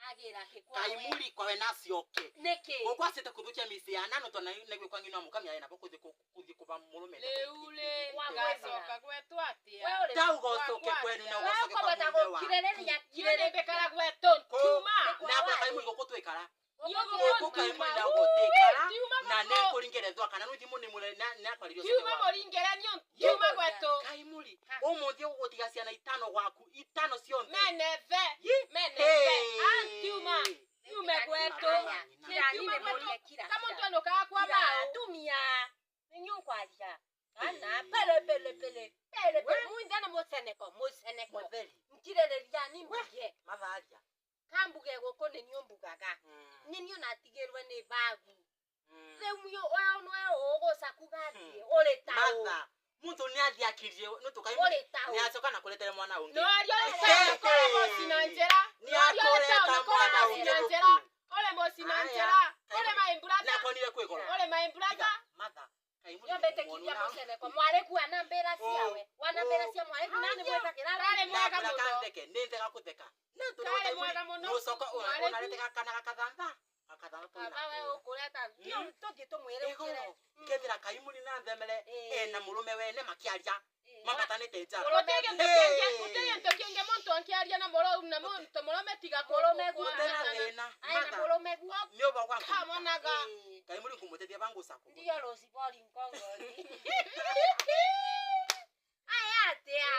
agira kikwa kaimuri kwawe nacioke niki ukwasite kuthukia misi ya nano tona negwe kwangi no mukamia ina bokuthi kuba murume leule ngacoka gwetu atia taugo ucoke kwenu na ucoke kwa mume wa kirerenia kirere bekara gwetu tuma na kwa kaimuri gukutwikara yogo kaimuri na gutikara na ne kuringerethwa kana nuthi muni mule na kwaririo tuma moringeranio tuma gwetu kaimuri umuthi ugutiga ciana itano gwaku itano cionthe meneve antuma tume gwetu kirani ne kira kama mtu kwa bao tumia ninyo kwaja ana pele muindana moseneko mkirereria ni mbuge matharia kambuge goko ni nyumbugaga ninyo natigirwe ni bagu remyo wao no ogosa kugathie ore tao matha muntu ni athia kirie no tukai ni acoka na kuletera mwana ungi no ario kwa mosina njera ni akoreta mwana ungi ole mosina njera ole maimbrata na konire kwigora ole maimbrata matha yombete kiria moseneko mware kwa nambera ciawe wanambera cia mware kuna ni mweka kirara ni mwega muno kandeke ninde gakutheka na kale mwega muno no soko unaleteka kana gakathamba wewe ukureta ndio tothi tumwire ukire kethira kaimuri na themere na murume wene makiaria mambatanite njara utege ntokienge muntu ankiaria na muntu murume tiga murume gutena thina aina murume guo ni uba kwa kamonaga kaimuri kumutethia bangu sako ndio rosi boli ngongoni aya atia